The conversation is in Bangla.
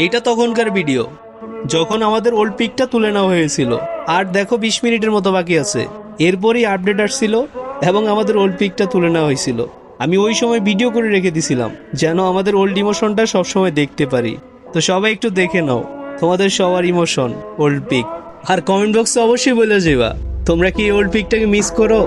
এটা তখনকার ভিডিও যখন আমাদের ওল্ড পিকটা তুলে নেওয়া হয়েছিল। আর দেখো 20 মিনিটের মতো বাকি আছে, এরপরই আপডেট আসছিল এবং আমাদের ওল্ড পিকটা তুলে নেওয়া হয়েছিল। আমি ওই সময় ভিডিও করে রেখে দিছিলাম যেন আমাদের ওল্ড ইমোশনটা সবসময় দেখতে পারি। তো সবাই একটু দেখে নাও তোমাদের সবার ইমোশন ওল্ড পিক। আর কমেন্ট বক্সে অবশ্যই বলে যাবা তোমরা কি ওল্ড পিকটাকে মিস করো।